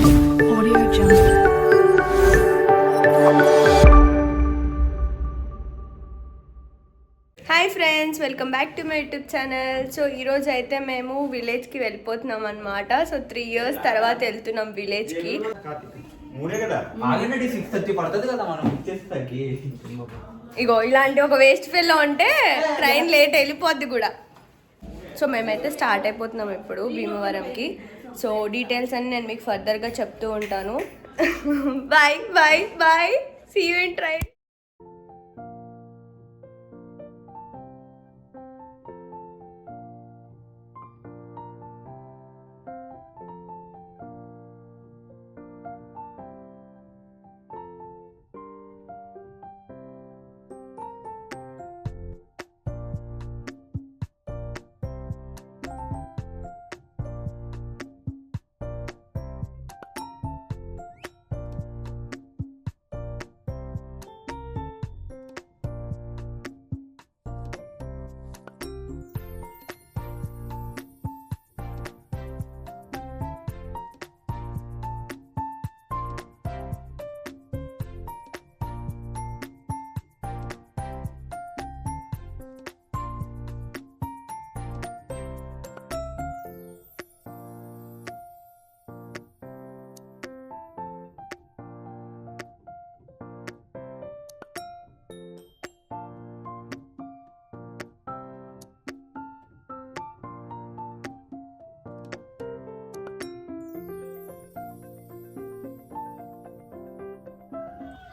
Audio Jungle. Hi friends, welcome back to my YouTube channel. So ఈరోజు అయితే మేము విలేజ్కి వెళ్ళిపోతున్నాం అనమాట. సో 3 years తర్వాత వెళ్తున్నాం విలేజ్కి. ఇగో ఇలాంటి ఒక వేస్ట్ ఫీల్లో ఉంటే ట్రైన్ లేట్ వెళ్ళిపోద్ది కూడా. సో మేమైతే స్టార్ట్ అయిపోతున్నాం ఇప్పుడు భీమవరంకి. సో డీటెయిల్స్ అన్ని నేను మీకు ఫర్దర్గా చెప్తూ ఉంటాను. Bye bye bye, see you in train.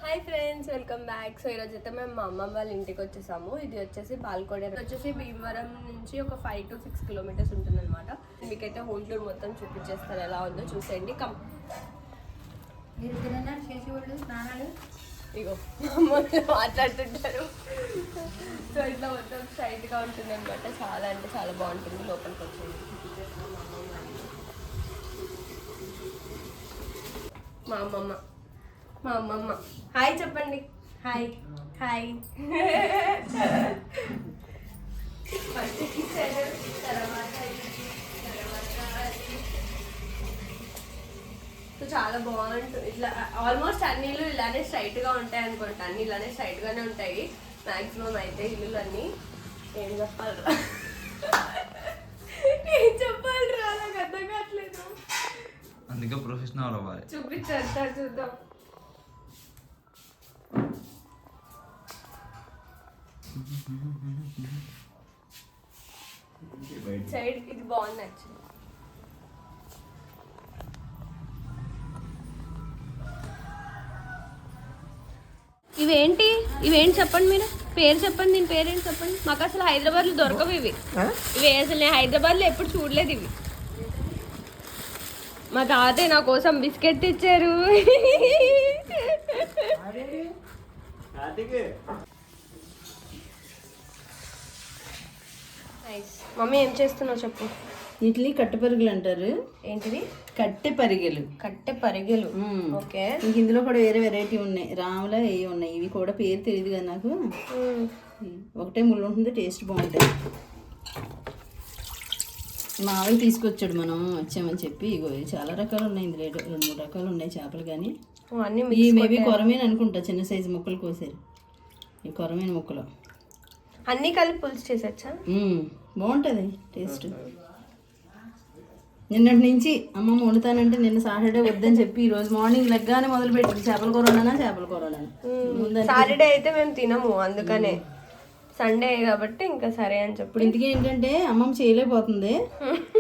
Hi friends, welcome back. So ఈరోజు అయితే మేము మా అమ్మమ్మ వాళ్ళ ఇంటికి వచ్చేసాము. ఇది వచ్చేసి బాల్కోడ వచ్చేసి భీమవరం నుంచి ఒక 5 to 6 kilometers ఉంటుందన్నమాట. మీకైతే హోల్ టూర్ మొత్తం చూపించేస్తారు, ఎలా ఉందో చూసేయండి. ఇగో మాట్లాడుతుంటారు. సో ఇట్లా మొత్తం స్ట్రైట్గా ఉంటుంది అనమాట. చాలా అంటే చాలా బాగుంటుంది. లోపలికి వచ్చేది మా అమ్మమ్మ హాయ్ చెప్పండి. Hi hi. సో చాలా బాగుంటుంది. ఇట్లా ఆల్మోస్ట్ అన్ని ఇల్లు ఇలానే స్ట్రైట్గా ఉంటాయి అనుకుంటా. అన్ని ఇలానే స్ట్రైట్గానే ఉంటాయి మ్యాక్సిమం అయితే ఇల్లులు అన్నీ. ఏం చెప్పాలిరా నాకు అర్థం కావట్లేదు. అందుకే ప్రొఫెషనల్ అవ్వాలి. చూపించారు, చూద్దాం. సైడ్ ఇది బాగుంది యాక్చువల్లీ. ఇవేంటి చెప్పండి, మీరు పేరు చెప్పండి. దీని పేరేంటి చెప్పండి. మాకు అసలు హైదరాబాద్లో దొరకవు ఇవి. అసలు నేను హైదరాబాద్లో ఎప్పుడు చూడలేదు ఇవి. మా తాతయ్య నా కోసం బిస్కెట్ తెచ్చారు. మమ్మీ ఏం చేస్తున్నావు చెప్పు. ఇడ్లీ కట్టె పరుగులు అంటారు. ఏంటిది? కట్టె పరిగెలు. ఓకే. ఇంక ఇందులో కూడా వేరే వెరైటీ ఉన్నాయి. రాములా ఏ ఉన్నాయి. ఇవి కూడా పేరు తెలియదు కదా నాకు. ఒకటే ముళ్ళు ఉంటుంది, టేస్ట్ బాగుంటాయి. మావయ్య తీసుకొచ్చాడు, మనం వచ్చామని చెప్పి. ఇగో చాలా రకాలు ఉన్నాయి ఇందులో. 2-3 రకాలు ఉన్నాయి చేపలు. కానీ ఈ మేబీ కొరమేను అనుకుంటా. చిన్న సైజు ముక్కలు కోసారు. ఈ కొరమేను ముక్కలు అన్నీ కలిపి పులుసు చేసొచ్చా? బాగుంటుంది టేస్ట్. నిన్నటి నుంచి అమ్మమ్మ వండుతానంటే నిన్న సాటర్డే వద్దని చెప్పి ఈరోజు మార్నింగ్ లెగ్గానే మొదలు పెట్టింది. చేపల కూర వండానా. సాటర్డే అయితే మేము తినము, అందుకనే సండే కాబట్టి ఇంకా సరే అని చెప్పి. ఇప్పుడు ఇంటికి ఏంటంటే అమ్మమ్మ చేయలేకపోతుంది,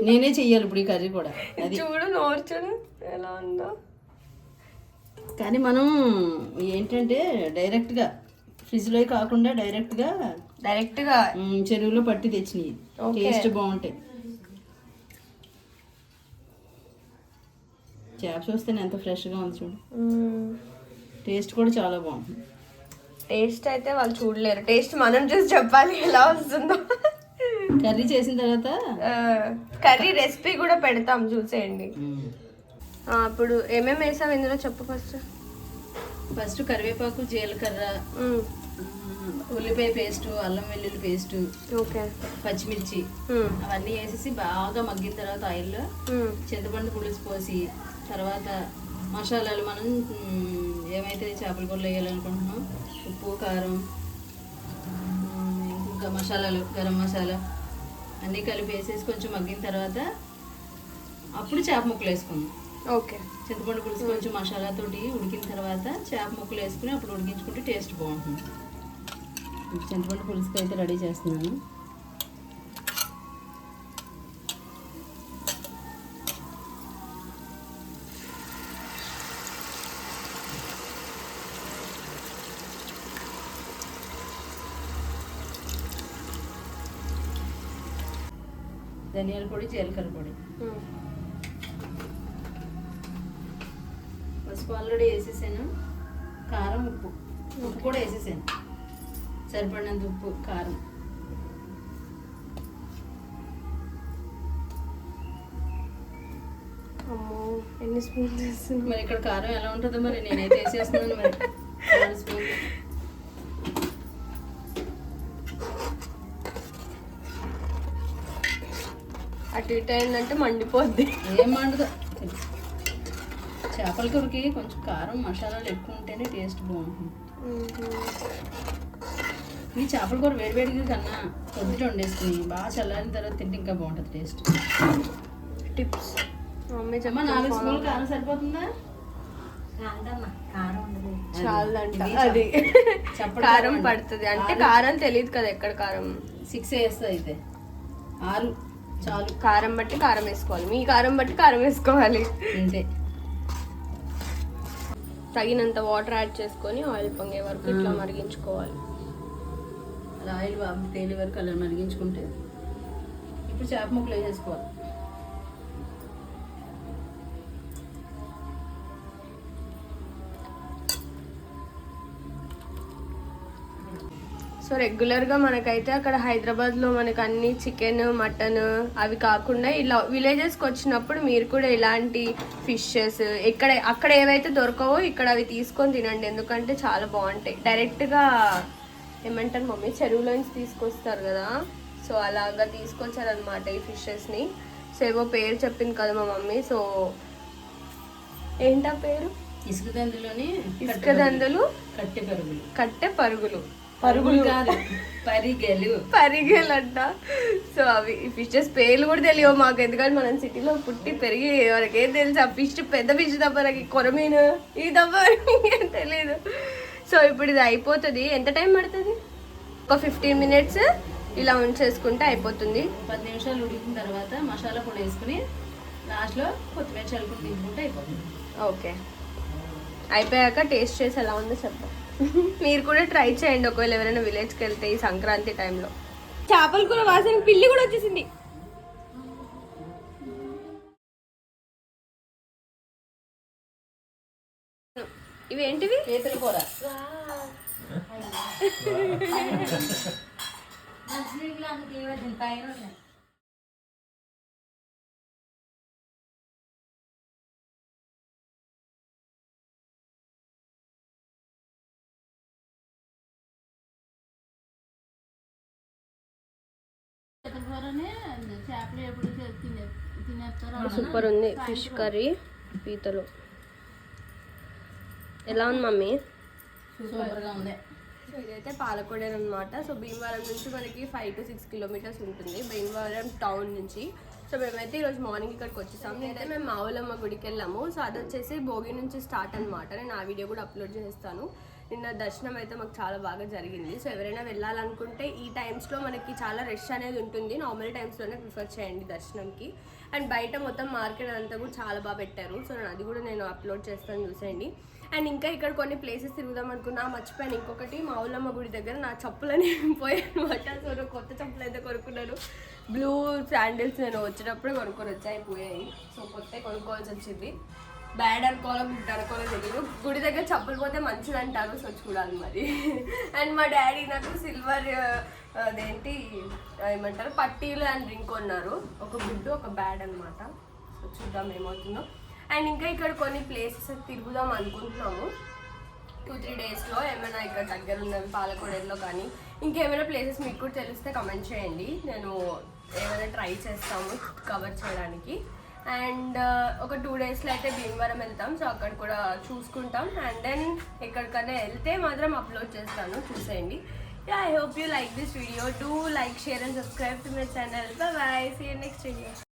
నేనే చెయ్యాలి ఇప్పుడు ఈ కర్రీ కూడా. అది చూడు, నోరు చూడు ఎలా ఉందో. కానీ మనం ఏంటంటే డైరెక్ట్గా ఫ్రిడ్జ్లో కాకుండా డైరెక్ట్గా చెరువులో పట్టి తెచ్చినాయి. టేస్ట్ బాగుంటాయి. చేప చూస్తే ఎంత ఫ్రెష్గా ఉంది చూడు. టేస్ట్ కూడా చాలా బాగుంటుంది. టేస్ట్ అయితే వాళ్ళు చూడలేరు, టేస్ట్ మనం చూసి చెప్పాలి ఎలా వస్తుందో. కర్రీ చేసిన తర్వాత కర్రీ రెసిపీ కూడా పెడతాం, చూసేయండి. ఇప్పుడు ఏమేమి వేసావు ఇందులో చెప్పు. ఫస్ట్ కరివేపాకు, జీలకర్ర, ఉల్లిపాయ పేస్ట్, అల్లం వెల్లుల్లి పేస్ట్, ఓకే, పచ్చిమిర్చి అవన్నీ వేసేసి బాగా మగ్గిన తర్వాత ఆయిల్లో చింతపండు పులుసు పోసి తర్వాత మసాలాలు మనం ఏమైతే చేపల కూరలో వేయాలనుకుంటున్నాం, ఉప్పు, కారం, ఇంకా మసాలాలు, గరం మసాలా అన్నీ కలిపి వేసేసి కొంచెం మగ్గిన తర్వాత అప్పుడు చేప ముక్కలు వేసుకుందాం. ఓకే. చింతపండు పులుసు కొంచెం మసాలాతోటి ఉడికిన తర్వాత చేప ముక్కలు వేసుకుని అప్పుడు ఉడికించుకుంటే టేస్ట్ బాగుంటుంది. చింతపండు పులుసుకి అయితే రెడీ చేస్తున్నాను. ధనియాల పొడి, జీలకర్ర పొడి, పసుపు ఆల్రెడీ వేసేసాను. కారం, ఉప్పు కూడా వేసేసాను. సరిపడినంత ఉప్పు, కారం. అమ్మో ఎన్ని స్పూన్స్ వేస్తుంది. మరి ఇక్కడ కారం ఎలా ఉంటుందో మరి నేనైతే వేసేస్తున్నాను. మరి 4 స్పూన్లు. అటు ఇటు అయిందంటే మండిపోద్ది. ఏం మండదు. చేపల కూరకి కొంచెం కారం, మసాలాలు ఎక్కువ ఉంటేనే టేస్ట్ బాగుంటుంది. ఈ చేపల కూర వేడివేడిగా కన్నా కొద్దిగా వండేసుకుని బాగా చల్లారిన తర్వాత తింటే ఇంకా బాగుంటుంది టేస్ట్. టిప్స్ మమ్మీ చెప్పమ్మా. 4 స్పూన్లు కారం సరిపోతుందా? చాలంట. అది కారం పడుతుంది అంటే కారం తెలియదు కదా ఎక్కడ కారం. 6 వేస్తా అయితే 6 చాలు. కారం బట్టి కారం వేసుకోవాలి, మీ కారం బట్టి కారం వేసుకోవాలి అంతే. తగినంత వాటర్ యాడ్ చేసుకొని ఆయిల్ పొంగే వరకు ఇట్లా మరిగించుకోవాలి. అలా ఆయిల్ తేలి వరకు అలా మరిగించుకుంటే ఇప్పుడు చేప ముక్కలు వేసేసుకోవాలి. సో రెగ్యులర్గా మనకైతే అక్కడ హైదరాబాద్లో మనకు అన్ని చికెన్, మటన్ అవి కాకుండా ఇలా విలేజెస్కి వచ్చినప్పుడు మీరు కూడా ఇలాంటి ఫిషెస్ అక్కడ ఏవైతే దొరకవో ఇక్కడ అవి తీసుకొని తినండి. ఎందుకంటే చాలా బాగుంటాయి. డైరెక్ట్గా ఏమంటారు మమ్మీ, చెరువులోంచి తీసుకొస్తారు కదా, సో అలాగా తీసుకొచ్చారనమాట ఈ ఫిషెస్ని. సో ఏవో పేరు చెప్పింది కదా మా మమ్మీ. సో ఏంటా పేరు? ఇసుకదందులోని ఇసుకదందులు, కట్టె పరుగులు. పరుగులు కాదు, పరిగెలు అంట. సో అవి ఫిషెస్ పేర్లు కూడా తెలియవు మాకు, ఎందుకంటే మనం సిటీలో పుట్టి పెరిగి ఎవరికి ఏం తెలుసు. ఆ ఫిష్ పెద్ద ఫిష్ తప్ప నాకు కొరమీను ఈ తప్ప ఏం తెలియదు. సో ఇప్పుడు ఇది అయిపోతుంది. ఎంత టైం పడుతుంది? ఒక 15 minutes ఇలా ఉంచేసుకుంటే అయిపోతుంది. 10 నిమిషాలు ఉడికిన తర్వాత మసాలా పొడి వేసుకుని లాస్ట్లో కొత్తిమీర చల్లుకుని తీసుకుంటే అయిపోతుంది. ఓకే. అయిపోయాక టేస్ట్ చేసి ఎలా ఉందో చెప్తాం. మీరు కూడా ట్రై చేయండి ఒకవేళ ఎవరైనా విలేజ్కి వెళ్తే ఈ సంక్రాంతి టైంలో. చేపల కూర వాసన పిల్లి కూడా వచ్చేసింది. ఇవేంటివి? పీతల కూర. సూపర్ ఉంది ఫిష్ కర్రీ, పీతలు. ఎలా ఉంది మమ్మీ? సూపర్గా ఉంది. సో ఇదైతే పాలకొడేరు అనమాట. సో భీమవరం నుంచి మనకి 5 to 6 kilometers ఉంటుంది, భీమవరం టౌన్ నుంచి. సో మేమైతే ఈరోజు మార్నింగ్ ఇక్కడికి వచ్చేసాము. నేనైతే మేము మావులమ్మ గుడికి వెళ్ళాము. సో అది వచ్చేసి భోగి నుంచి స్టార్ట్ అనమాట. నేను ఆ వీడియో కూడా అప్లోడ్ చేస్తాను. నిన్న దర్శనం అయితే మాకు చాలా బాగా జరిగింది. సో ఎవరైనా వెళ్ళాలనుకుంటే ఈ టైమ్స్లో మనకి చాలా రష్ అనేది ఉంటుంది. నార్మల్ టైమ్స్లోనే ప్రిఫర్ చేయండి దర్శనంకి. అండ్ బయట మొత్తం మార్కెట్ అంతా కూడా చాలా బాగా పెట్టారు. సో అది కూడా నేను అప్లోడ్ చేస్తాను, చూసేయండి. అండ్ ఇంకా ఇక్కడ కొన్ని ప్లేసెస్ తిరుగుదాం అనుకున్నా, మర్చిపోయాను. ఇంకొకటి మావులమ్మ గుడి దగ్గర నా చెప్పులని పోయానమాట. సో కొత్త చెప్పులు అయితే కొనుక్కున్నాను. బ్లూ శాండిల్స్ నేను వచ్చినప్పుడే కొనుక్కొని అయిపోయాయి. సో కొత్త కొనుక్కోవాల్సి వచ్చింది. బ్యాడ్ అనుకోవాలో గుడ్ అనుకోవాలో తెలియదు. గుడి దగ్గర చెప్పులు పోతే మంచిది అంటారు. సో చూడాలి మరి. అండ్ మా డాడీ నాకు సిల్వర్ అదేంటి ఏమంటారు పట్టీలు అండ్ రింగ్ కొన్నారు. ఒక గుడ్ ఒక బ్యాడ్ అనమాట. సో చూద్దాం ఏమవుతుందో. అండ్ ఇంకా ఇక్కడ కొన్ని ప్లేసెస్ తిరుగుదాం అనుకుంటున్నాము 2-3 daysలో. ఏమైనా ఇక్కడ దగ్గర ఉన్నవి పాలకొడేరులో కానీ ఇంకేమైనా ప్లేసెస్ మీకు కూడా తెలిస్తే కమెంట్ చేయండి. నేను ఏమైనా ట్రై చేస్తాము కవర్ చేయడానికి. అండ్ ఒక 2 డేస్లో అయితే భీమవరం వెళ్తాం. సో అక్కడ కూడా చూసుకుంటాం. అండ్ దెన్ ఎక్కడికైనా వెళ్తే మాత్రం అప్లోడ్ చేస్తాను, చూసేయండి. I hope you like this video. Do like, share and subscribe to my channel. Bye bye, see you next video.